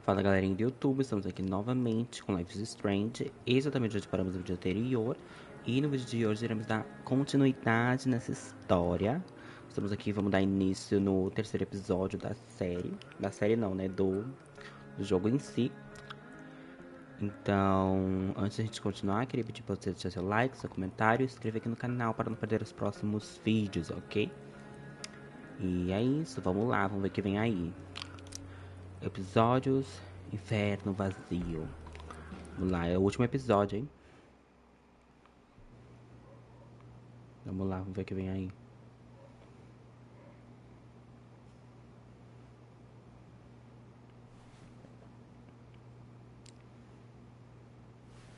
Fala galerinha do YouTube, estamos aqui novamente com Life is Strange, exatamente onde paramos no vídeo anterior. E no vídeo de hoje iremos dar continuidade nessa história. Estamos aqui, vamos dar início no terceiro episódio da série não, né, do jogo em si. Então, antes de a gente continuar, queria pedir para você deixar seu like, seu comentário e se inscrever aqui no canal para não perder os próximos vídeos, ok? E é isso, vamos lá, vamos ver o que vem aí. Episódios Inferno Vazio. Vamos lá, é o último episódio, hein? Vamos lá, vamos ver o que vem aí.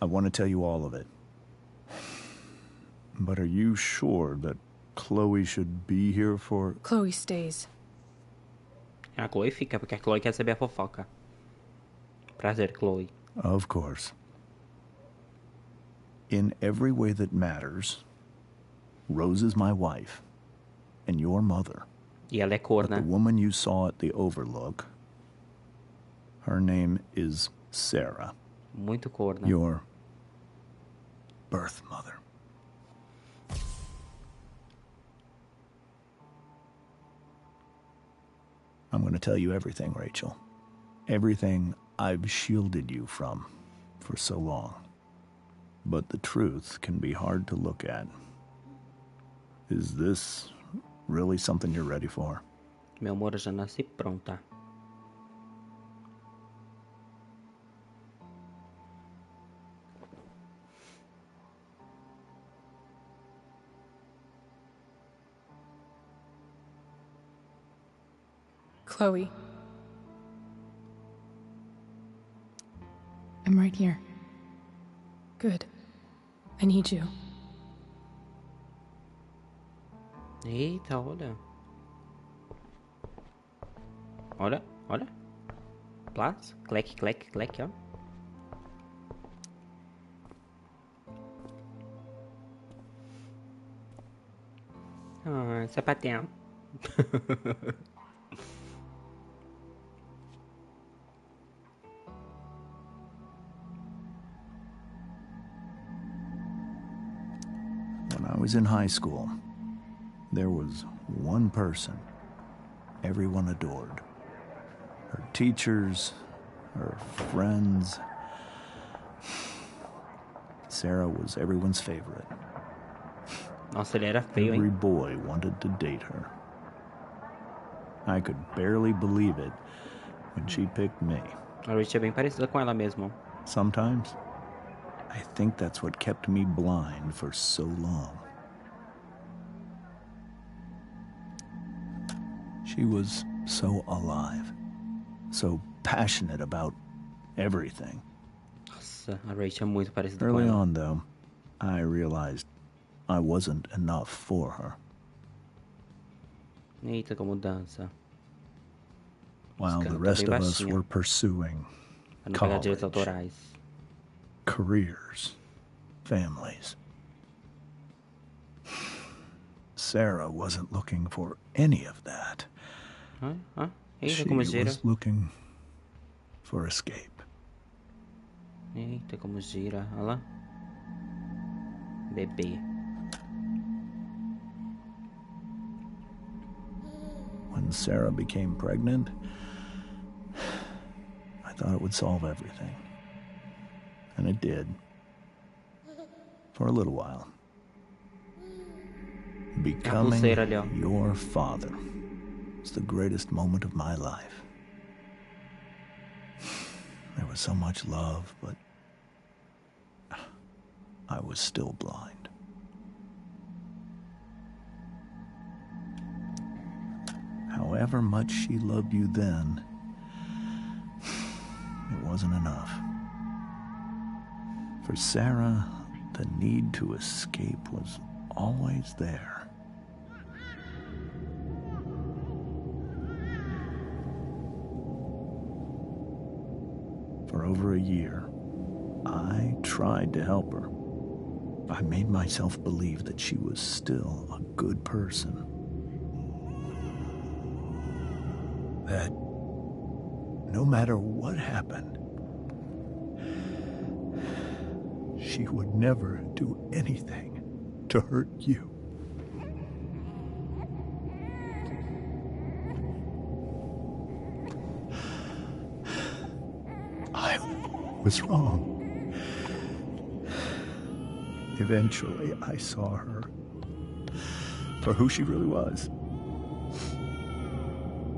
I want to tell you all of it. But are you sure that Chloe should be here for... Chloe stays. A Chloe fica, porque a Chloe quer saber a fofoca. Prazer, Chloe. Of course. In every way that matters, Rose is my wife and your mother. E ela é corna. The woman you saw at the Overlook, her name is Sarah. Muito corna. Your birth mother. I'm going to tell you everything, Rachel. Everything I've shielded you from for so long. But the truth can be hard to look at. Is this really something you're ready for? Meu amor, eu já nasci pronta. Chloe. I'm right here. Good. I need you. Eita, olha. Olha, olha. Plats, clec, clec, clec, ó. Ah, sapatão. When I was in high school, there was one person everyone adored. Her teachers, her friends. Sarah was everyone's favorite. Nossa, ele era feio, Every hein? boy wanted to date her. I could barely believe it when she picked me. A Rich é bem parecida com ela mesmo. Sometimes, I think that's what kept me blind for so long. She was so alive, so passionate about everything. Nossa, a Rachel é muito parecida com Early ela. on, though, I realized I wasn't enough for her. Eita, como dança. While the Canta rest bem of us baixinho. were pursuing Pra não pegar direitos college, autorais. careers, families. Sarah wasn't looking for any of that. Eita, She como gira. was looking for escape. Eita, como gira. Olha lá. Bebê. When Sarah became pregnant, I thought it would solve everything. And it did. For a little while. Becoming pulseira ali, ó. your father was the greatest moment of my life. There was so much love, but I was still blind. However much she loved you then, it wasn't enough. For Sarah, the need to escape was always there. For over a year, I tried to help her. I made myself believe that she was still a good person. That no matter what happened, she would never do anything to hurt you. I was wrong. Eventually, I saw her for who she really was.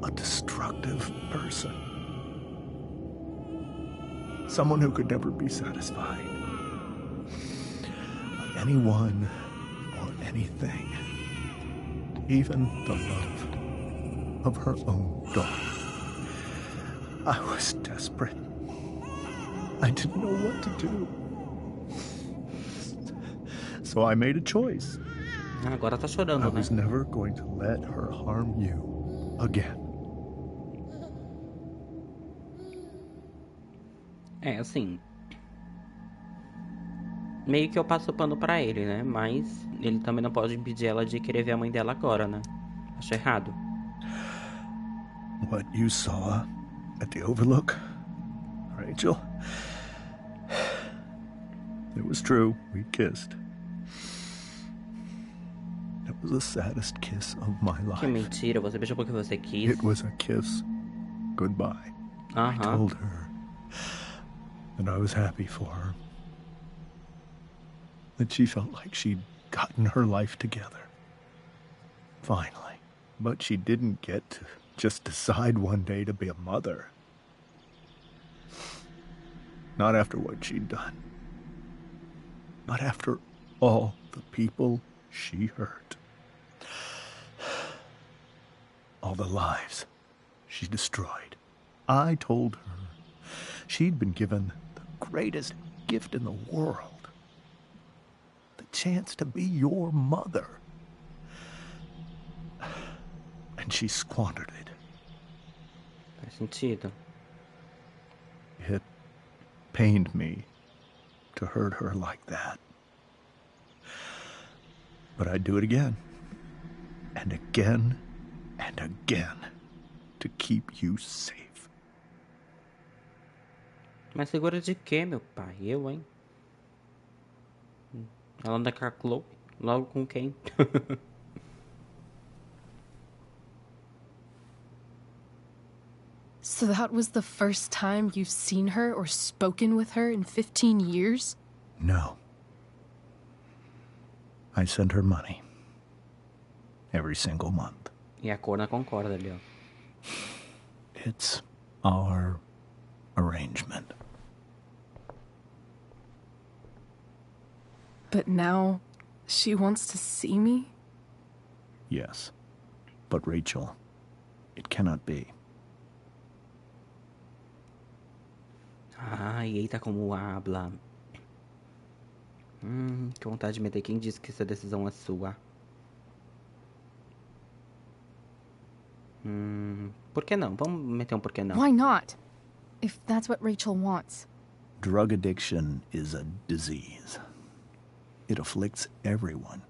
A destructive person. Someone who could never be satisfied by anyone or anything. Even the love of her own daughter. I was desperate. I didn't know what to do. So I made a choice. Agora tá chorando, I né? was never going to let her harm you again. É, assim. Meio que eu passo o pano pra ele, né? Mas ele também não pode impedir ela de querer ver a mãe dela agora, né? Acho errado. What you saw at the Overlook, Rachel, it was true. We kissed. It was the saddest kiss of my life. Que mentira, você beijou porque você quis. It was a kiss goodbye. I told her that I was happy for her. That she felt like she'd gotten her life together. Finally. But she didn't get to just decide one day to be a mother. Not after what she'd done. Not after all the people she hurt. All the lives she destroyed. I told her she'd been given the greatest gift in the world. The chance to be your mother. And she squandered it. Faz sentido. It pained me to hurt her like that. But I'd do it again. And again and again to keep you safe. Mas segura de quê, meu pai? Eu, hein? Ela anda com a Chloe? Logo com quem? So that was the first time you've seen her or spoken with her in 15 years? No. I sent her money. Every single month. E a Corna concorda ali, ó. It's our arrangement. But now she wants to see me? Yes. But Rachel, it cannot be. Ai, eita como habla. Que vontade de meter. Quem disse que essa decisão é sua? Por que não? Vamos meter por que não. Why not? If that's what Rachel wants. Drug addiction is a disease. It afflicts everyone,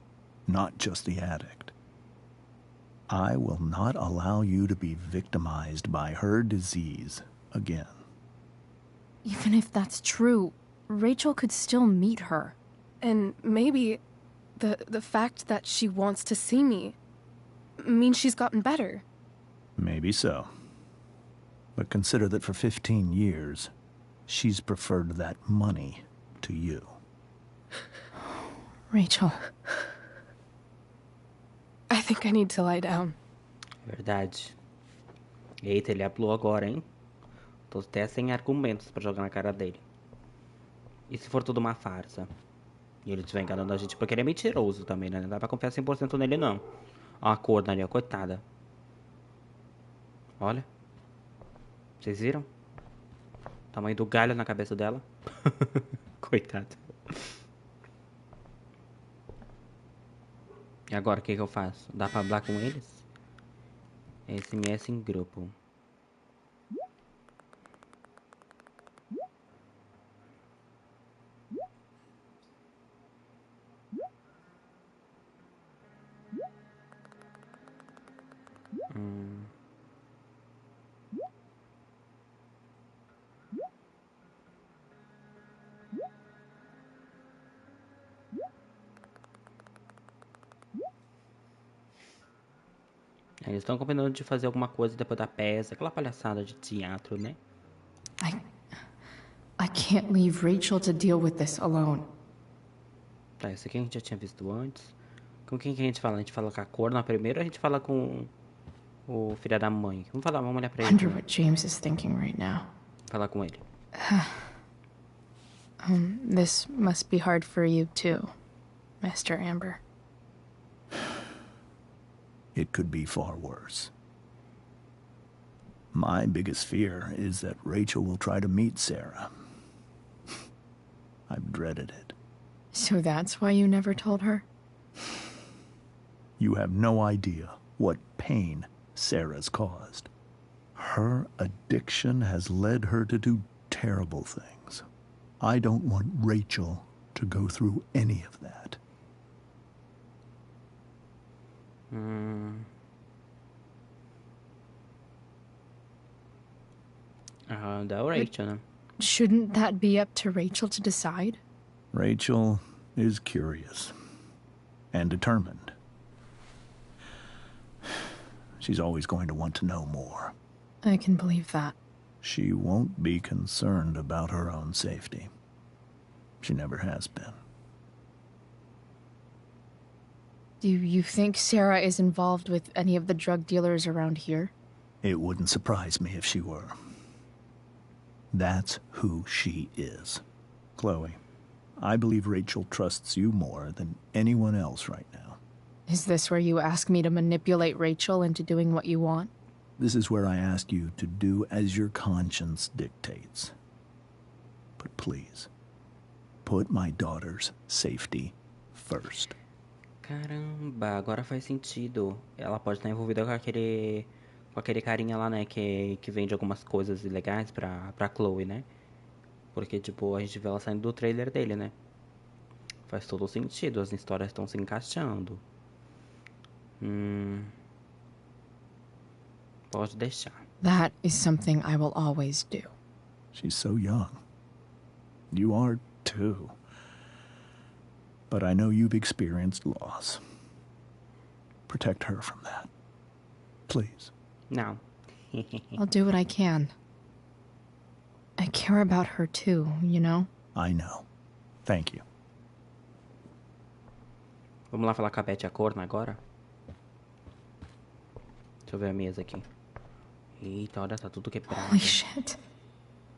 not just the addict. I will not allow you to be victimized by her disease again. Even if that's true, Rachel could still meet her. And maybe the fact that she wants to see me means she's gotten better. Maybe so. But consider that for 15 years, she's preferred that money to you. Rachel. I think I need to lie down. Verdade. Eita, ele aplou agora, hein? Tô até sem argumentos pra jogar na cara dele. E se for tudo uma farsa? E ele estiver enganando a gente, porque ele é mentiroso também, né? Não dá pra confiar 100% nele, não. Ó a Corna ali, ó, coitada. Olha. Vocês viram? O tamanho do galho na cabeça dela. Coitada. E agora, o que eu faço? Dá pra falar com eles? SMS em grupo. Eles estão combinando de fazer alguma coisa depois da peça, aquela palhaçada de teatro, né? I can't leave Rachel to deal with this alone. Tá, esse aqui a gente já tinha visto antes. Com quem que a gente fala? A gente fala com a cor na primeira ou a gente fala com o filho da mãe? Vamos olhar pra ele. Wonder what James is thinking right now. Falar com ele. This must be hard for you too, Mr. Amber. It could be far worse. My biggest fear is that Rachel will try to meet Sarah. I've dreaded it. So that's why you never told her? You have no idea what pain Sarah's caused. Her addiction has led her to do terrible things. I don't want Rachel to go through any of that. Da Rachel, né? Shouldn't that be up to Rachel to decide? Rachel is curious and determined. She's always going to want to know more. I can believe that. She won't be concerned about her own safety. She never has been. Do you think Sarah is involved with any of the drug dealers around here? It wouldn't surprise me if she were. That's who she is. Chloe, I believe Rachel trusts you more than anyone else right now. Is this where you ask me to manipulate Rachel into doing what you want? This is where I ask you to do as your conscience dictates. But please, put my daughter's safety first. Caramba, agora faz sentido. Ela pode estar envolvida com aquele carinha lá, né, que vende algumas coisas ilegais pra Chloe, né? Porque, tipo, a gente vê ela saindo do trailer dele, né? Faz todo sentido, as histórias estão se encaixando. Pode deixar. That is something I will always do. She's so young. You are too. But I know you've experienced loss. Protect her from that. Please. Não. I'll do what I can. I care about her too, you know? I know. Thank you. Vamos lá falar com a Betty a corna agora? Deixa eu ver a mesa aqui. Eita, olha, tá tudo quebrado. Holy shit.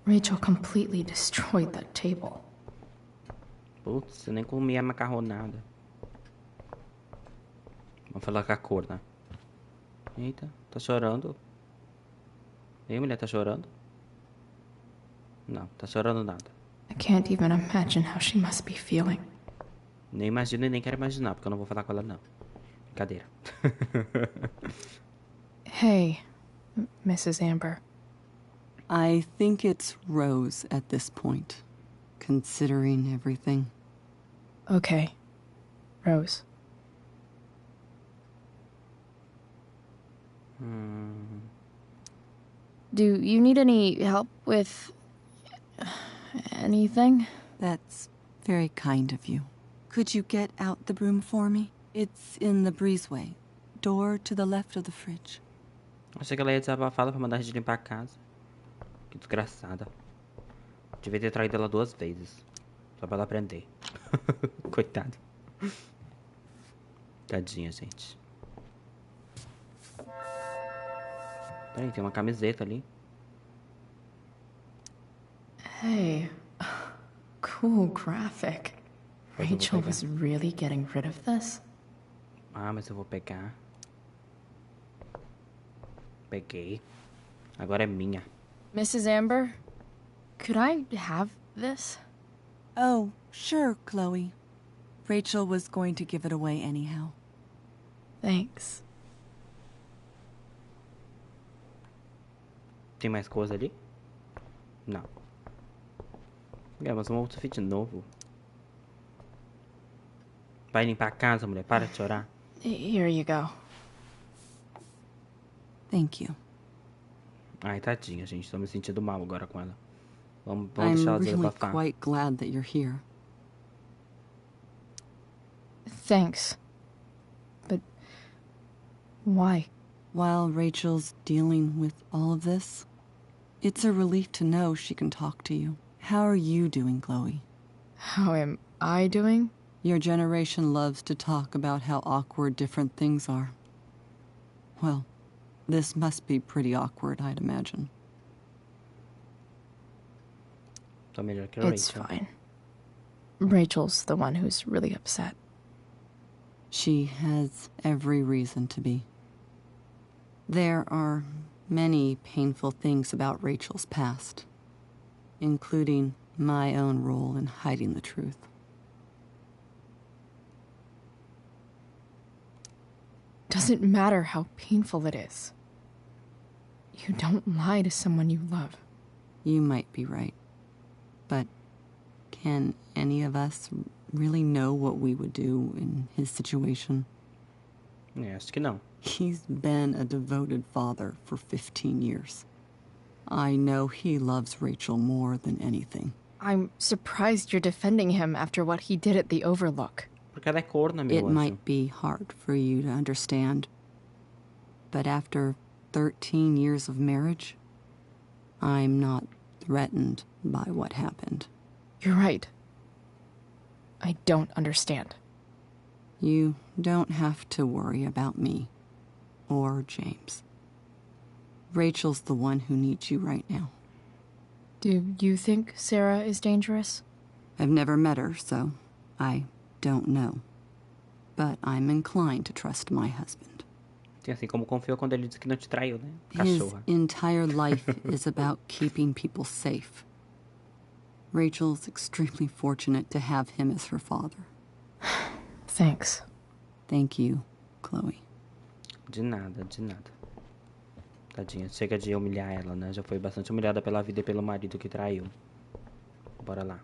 Rachel completely destroyed that table. Putz, eu nem comi a macarronada. Vamos falar com a corna. Eita, tá chorando. Ei, mulher, tá chorando? Não, tá chorando nada. I can't even imagine how she must be feeling. Nem imagino e nem quero imaginar, porque eu não vou falar com ela, não. Brincadeira. Hey, Mrs. Amber. I think it's Rose at this point, considering everything. Okay, Rose. Do you need any help with anything? That's very kind of you. Could you get out the broom for me? It's in the breezeway, door to the left of the fridge. Achei que ela ia desabafar pra mandar a gente limpar a casa. Que desgraçada. Devia ter traído ela 2 vezes. Só pra ela aprender. Coitado. Tadinha, gente. Peraí, tem uma camiseta ali. Hey, cool graphic. Rachel was really getting rid of this? Ah, mas eu vou pegar. Peguei. Agora é minha. Mrs. Amber, could I have this? Oh, sure, Chloe. Rachel was going to give it away anyhow. Thanks. Tem mais coisa ali? Não. Mas um outfit novo. Vai limpar a casa, mulher. Para de chorar. Here you go. Thank you. Ai, tadinha, gente. Tô me sentindo mal agora com ela. Vamos I'm deixar ela really desabafar. quite glad that you're here. Thanks. But why? while Rachel's dealing with all of this, it's a relief to know she can talk to you. How are you doing, Chloe? How am I doing? Your generation loves to talk about how awkward different things are. Well, this must be pretty awkward, I'd imagine. It's fine. Rachel's the one who's really upset. She has every reason to be. There are many painful things about Rachel's past, including my own role in hiding the truth. Doesn't matter how painful it is. You don't lie to someone you love. You might be right. But can any of us really know what we would do in his situation? Acho que não. He's been a devoted father for 15 years. I know he loves Rachel more than anything. I'm surprised you're defending him after what he did at the Overlook. Porque ela é corna, meu It anjo. might be hard for you to understand, but after 13 years of marriage, I'm not threatened by what happened. You're right. I don't understand. You don't have to worry about me or James. Rachel's the one who needs you right now. Do you think Sarah is dangerous? I've never met her, so I don't know. But I'm inclined to trust my husband. Assim como confiou quando ele disse que não te traiu, né? His Cachorra. entire life is about keeping people safe. Rachel's extremely fortunate to have him as her father. Thanks. Thank you, Chloe. De nada, de nada. Tadinha, chega de humilhar ela, né? Já foi bastante humilhada pela vida e pelo marido que traiu. Bora lá.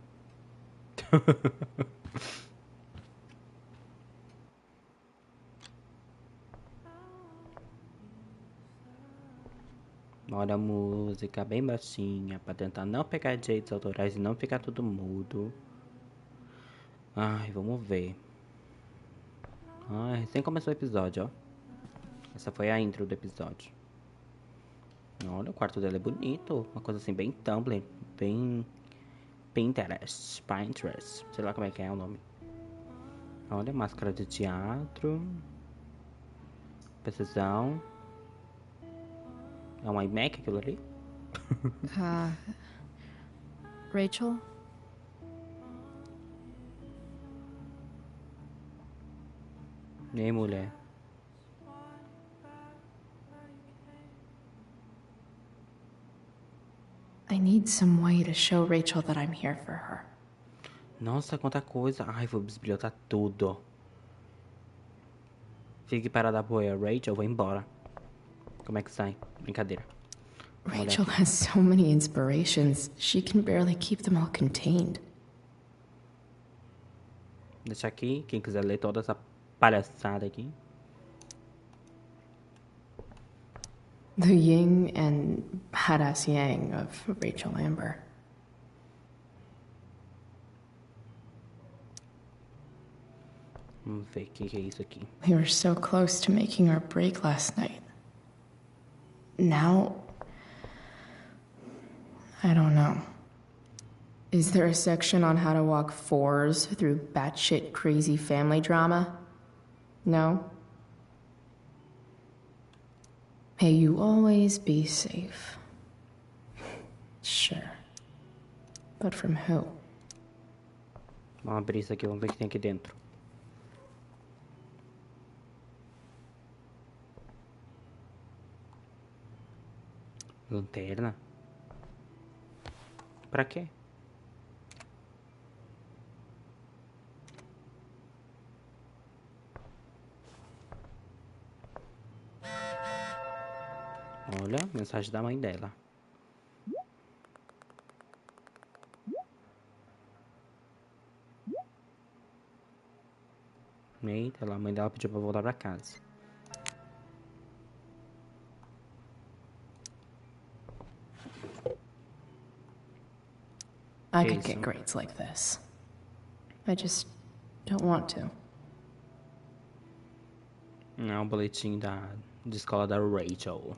Bora a música bem baixinha pra tentar não pegar direitos autorais e não ficar tudo mudo. Ai, vamos ver. Ai, recém começou o episódio, ó. Essa foi a intro do episódio. Olha, o quarto dela é bonito. Uma coisa assim, bem Tumblr. Bem Pinterest. Sei lá como é que é o nome. Olha, máscara de teatro. Precisão. É um iMac aquilo ali? Rachel? E aí, mulher? I need some way to show Rachel that I'm here for her. Nossa, quanta coisa. Ai, vou bisbilhotar tudo. Fique para dar apoio a Rachel, vou embora. Como é que sai? Brincadeira. Rachel has so many inspirations, she can barely keep them all contained. Deixa aqui, quem quiser ler toda essa palhaçada aqui. The yin and badass yang of Rachel Amber. Vamos ver o que é isso aqui. We were so close to making our break last night. Now, I don't know. Is there a section on how to walk fours through batshit crazy family drama? No? May you always be safe. Sure. But from who? Vamos abrir isso aqui, vamos ver o que tem aqui dentro. Lanterna? Pra quê? Olha, mensagem da mãe dela. Eita, a mãe dela pediu pra voltar pra casa. I could get grades like this. I just don't want to. Não, o boletim de escola da Rachel.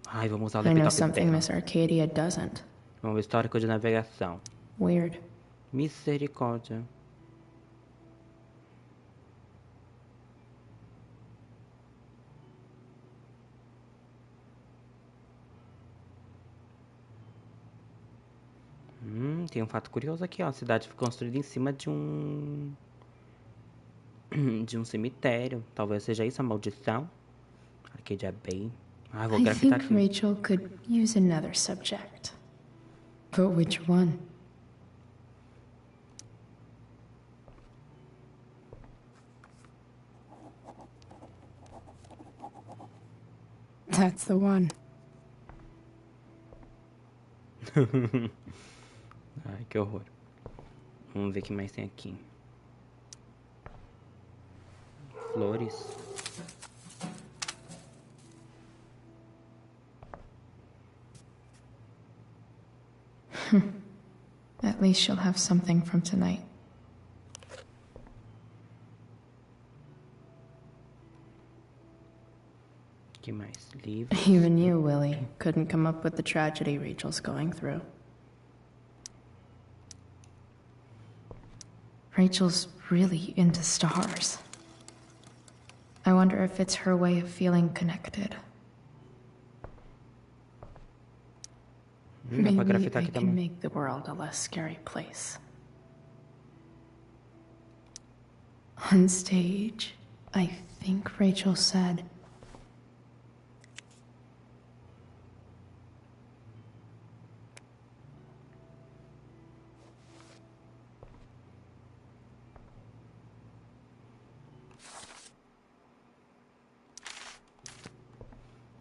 Ai, vamos usar o I know laptop something dela. Miss Arcadia doesn't. Vamos ver histórico de navegação. Weird. Misericórdia. Tem um fato curioso aqui, ó. A cidade foi construída em cima de um cemitério. Talvez seja isso a maldição. Arcadia Bay. Ah, vou I grafitar think aqui. Rachel could use another subject. But which one? That's the one. Ai, que horror. Vamos ver o que mais tem aqui. Flores. At least she'll have something from tonight. O que mais? Livros. Even you, Willie, couldn't come up with the tragedy Rachel's going through. Rachel's really into stars. I wonder if it's her way of feeling connected. Dá pra Maybe grafitar I aqui can também. make the world a less scary place. On stage, I think Rachel said,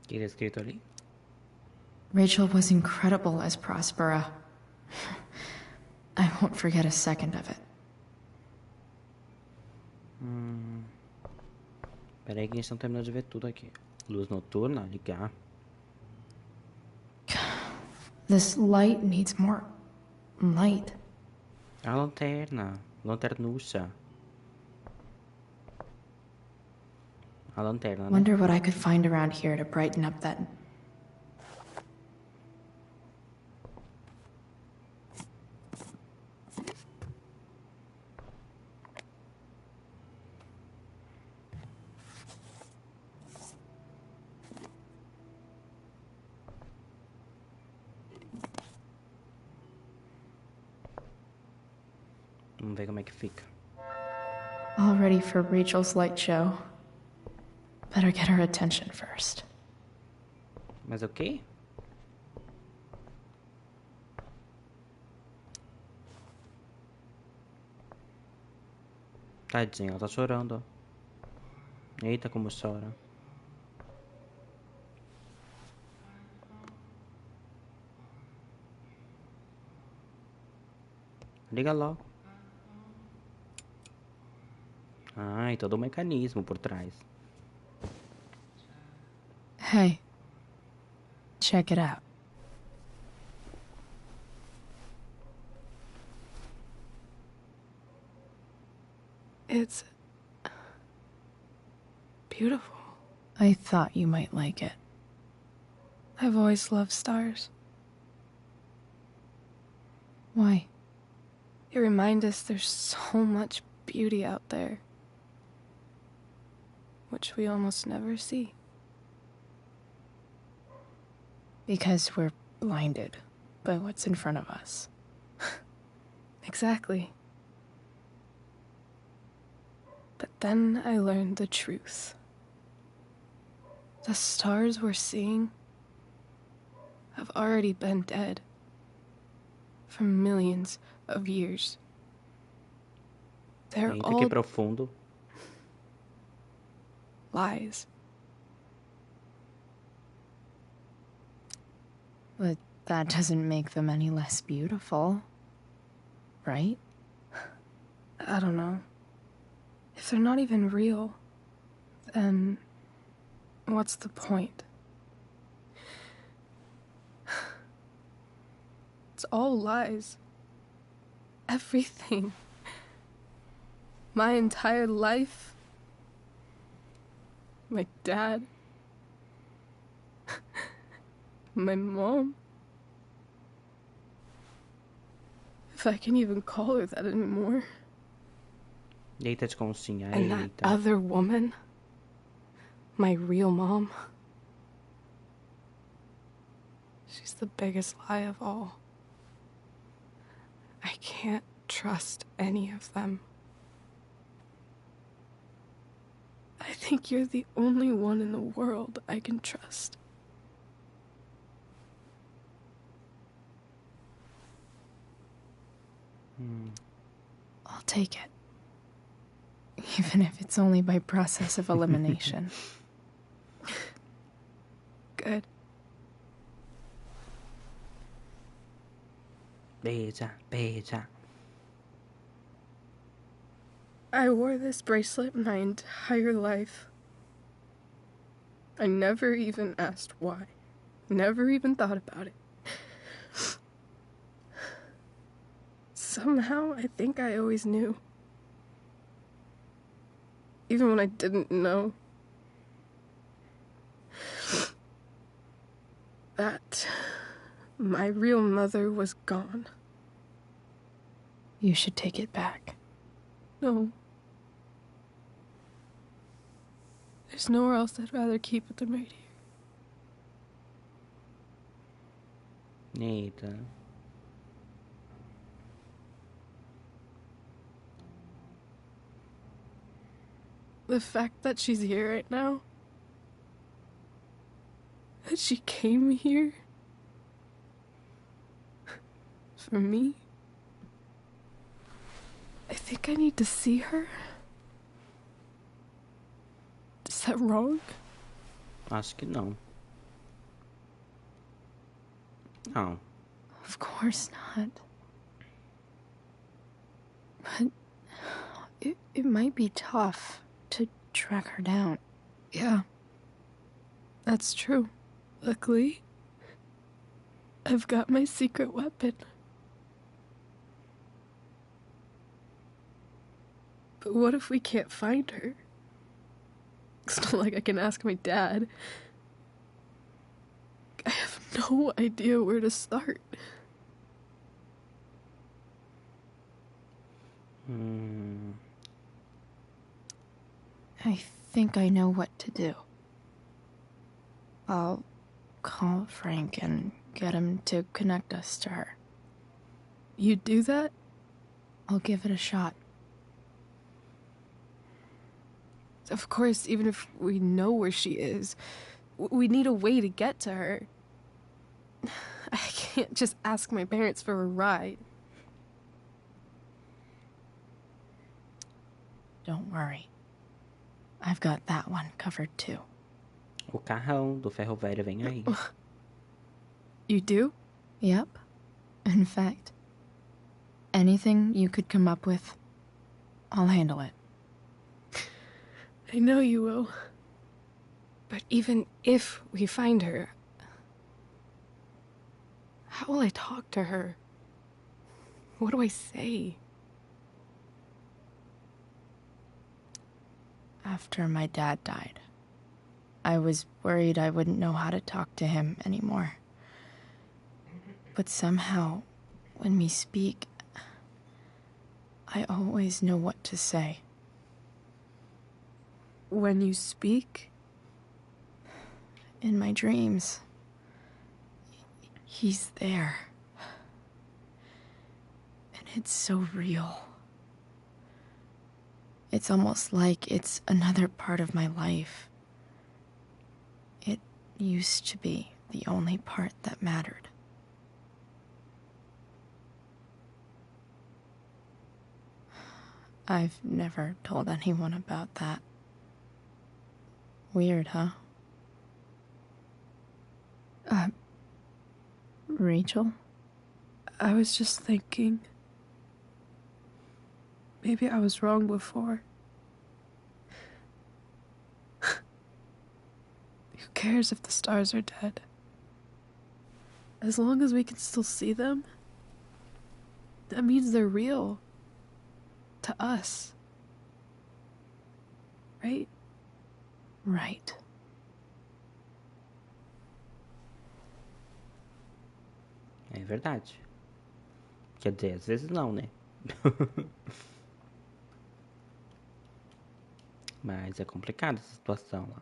O que tá escrito ali? Rachel was incredible as Prospera. I won't forget a second of it. Pera aí que a gente não terminou de ver tudo aqui. Luz noturna, ligar. This light needs more light. A lanterna. Lanternucha. A lanterna, né? Wonder what I could find around here to brighten up that. Vamos ver como é que fica. All ready for Rachel's light show. Better get her attention first. Mas o quê? Tadinha, ela tá chorando. Eita, como chora. Liga logo. Ai, todo um mecanismo por trás. Hey, check it out. It's beautiful. I thought you might like it. I've always loved stars. Why? They remind us there's so much beauty out there, which we almost never see. Because we're blinded by what's in front of us. Exactly. But then I learned the truth. The stars we're seeing have already been dead for millions of years. They're Eita, all que profundo. lies. But that doesn't make them any less beautiful, right? I don't know. If they're not even real, then what's the point? It's all lies. Everything. My entire life. my dad, my mom. If I can even call her that anymore. Eita de conchinha, And that eita. other woman, my real mom, she's the biggest lie of all. I can't trust any of them. I think you're the only one in the world I can trust. I'll take it. Even if it's only by process of elimination. Good. Beija, beija. I wore this bracelet my entire life. I never even asked why. Never even thought about it. Somehow, I think I always knew. Even when I didn't know. That my real mother was gone. You should take it back. No. There's nowhere else I'd rather keep it than right here. Eita. The fact that she's here right now, that she came here for me, I think I need to see her. Is that wrong? Acho que não. Não. Of course not. But it might be tough to track her down. Yeah, that's true. Luckily, I've got my secret weapon. But what if we can't find her? It's not like I can ask my dad. I have no idea where to start. I think I know what to do. I'll call Frank and get him to connect us to her. You'd do that? I'll give it a shot. Of course, even if we know where she is, we need a way to get to her. I can't just ask my parents for a ride. Don't worry. I've got that one covered too. O carrão do ferro velho vem aí. You do? Yep. In fact, anything you could come up with, I'll handle it. I know you will. But even if we find her, how will I talk to her? What do I say? After my dad died, I was worried I wouldn't know how to talk to him anymore. But somehow, when we speak, I always know what to say. When you speak? In my dreams, he's there. And it's so real. It's almost like it's another part of my life. It used to be the only part that mattered. I've never told anyone about that. Weird, huh? Rachel? I was just thinking. Maybe I was wrong before. Who cares if the stars are dead? As long as we can still see them, that means they're real. To us. Right? right. É verdade. Quer dizer, às vezes não, né? Mas é complicada essa situação lá.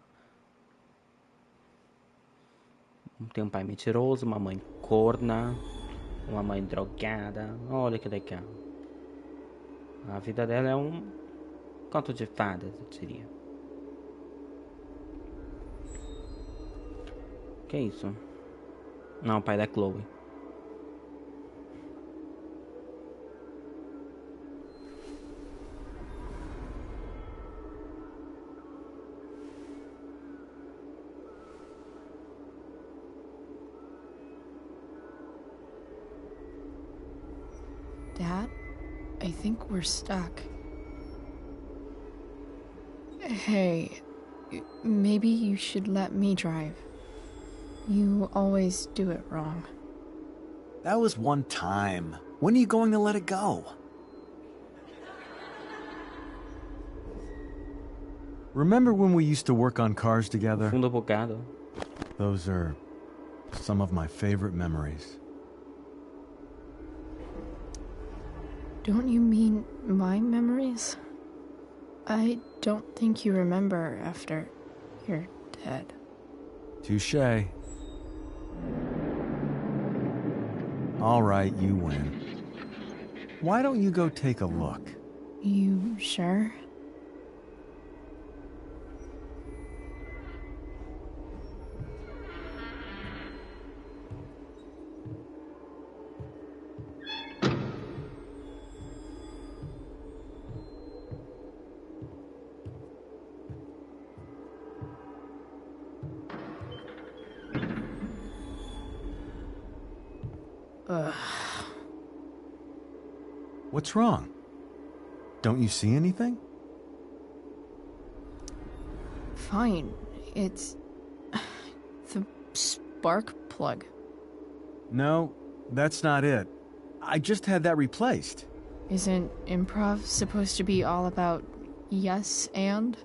Tem um pai mentiroso, uma mãe corna, uma mãe drogada. Olha que legal. A vida dela é um conto de fadas, eu diria. Que isso? Não, o pai da Chloe. Dad, I think we're stuck. Hey, maybe you should let me drive. You always do it wrong. That was one time. When are you going to let it go? Remember when we used to work on cars together? Fundo bugado. Those are some of my favorite memories. Don't you mean my memories? I don't think you remember after you're dead. Touché. All right, you win. Why don't you go take a look? You sure? What's wrong? Don't you see anything? Fine. It's the spark plug. No, that's not it. I just had that replaced. Isn't improv supposed to be all about yes and?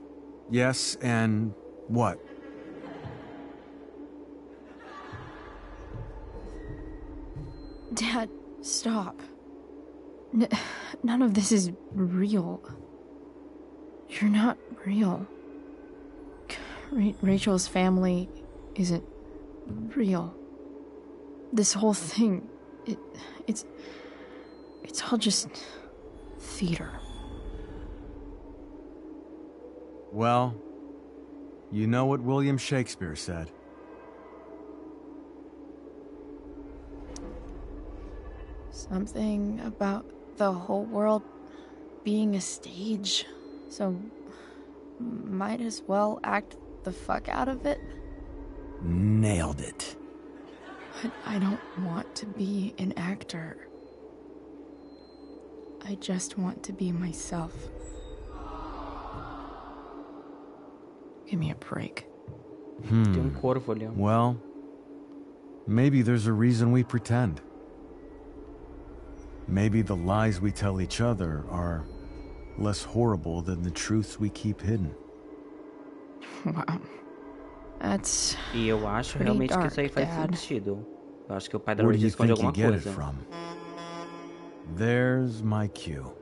Yes, and what? Dad, stop. None of this is real. You're not real. Rachel's family isn't real. This whole thing, it's all just theater. Well, you know what William Shakespeare said. Something about the whole world being a stage, so might as well act the fuck out of it. Nailed it. But I don't want to be an actor. I just want to be myself. Give me a break. Tem um corvo ali, ó. Well, maybe there's a reason we pretend. Maybe the lies we tell each other are less horrible than the truths we keep hidden. Wow. That's E eu acho pretty realmente que dark, isso aí faz Dad. sentido. Eu acho que o pai da Where do Luigi you esconde think you alguma get it coisa. from? There's my cue.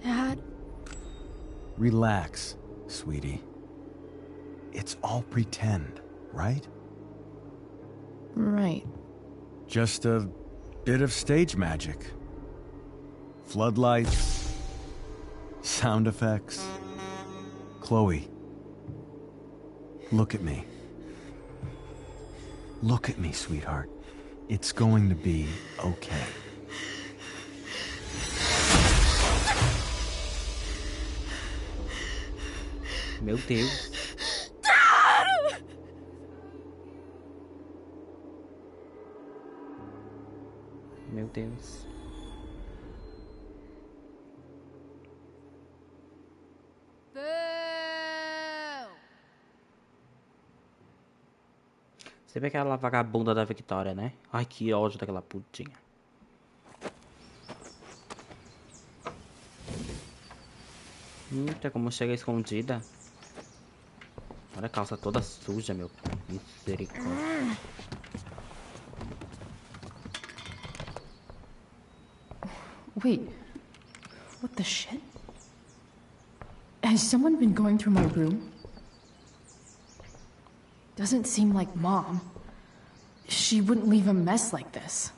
Dad, Relax, sweetie. It's all pretend, right? right. Just a bit of stage magic. Floodlights, sound effects. Chloe, look at me. Look at me, sweetheart. It's going to be okay. Meu Deus. Meu Deus. Sempre aquela vagabunda da Victoria, né? Ai, que ódio daquela putinha. Tem como chega escondida. Olha a calça toda suja, meu. Misericórdia. Wait. What the shit? Has someone been going through my room? Doesn't seem like Mom. She wouldn't leave a mess like this.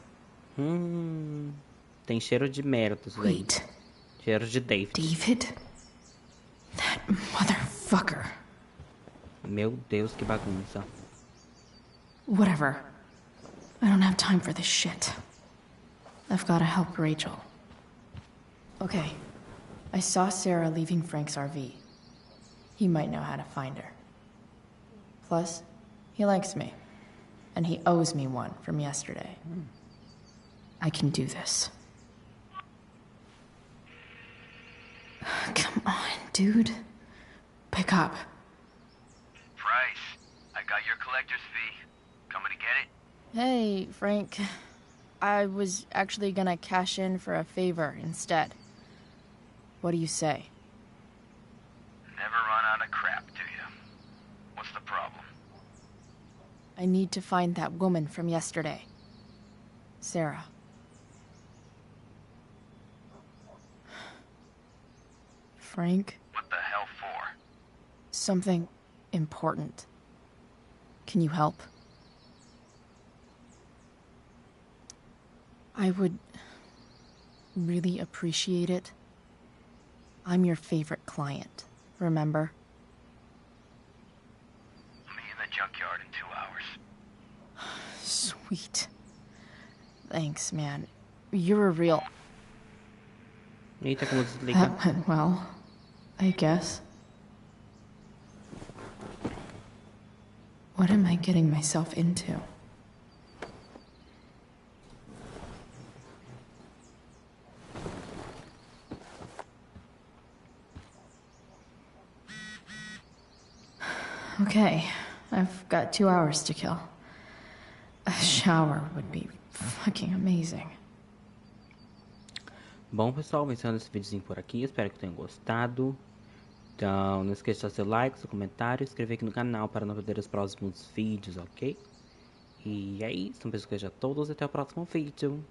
Tem cheiro de merda isso daí. Wait. Cheiro de David. David? That motherfucker. Meu Deus, que bagunça. Whatever. I don't have time for this shit. I've gotta help Rachel. Okay. I saw Sarah leaving Frank's RV. He might know how to find her. Plus, he likes me. And he owes me one from yesterday. I can do this. Come on, dude. Pick up. Price, I got your collector's fee. Coming to get it? Hey, Frank. I was actually gonna cash in for a favor instead. What do you say? Never run out of crap, do you? What's the problem? I need to find that woman from yesterday. Sarah. Frank? What the hell for? Something important. Can you help? I would really appreciate it. I'm your favorite client, remember? I'll meet you in the junkyard in 2 hours. Sweet. Thanks, man. You're a real... Eita, como desliga. That went well, I guess. What am I getting myself into? Okay, I've got 2 hours to kill. A shower would be fucking amazing. Bom, pessoal, vou encerrando esse videozinho por aqui. Espero que tenham gostado. Então, não esqueça de deixar seu like, seu comentário e se inscrever aqui no canal para não perder os próximos vídeos, ok? E é isso. Um beijo a todos e até o próximo vídeo.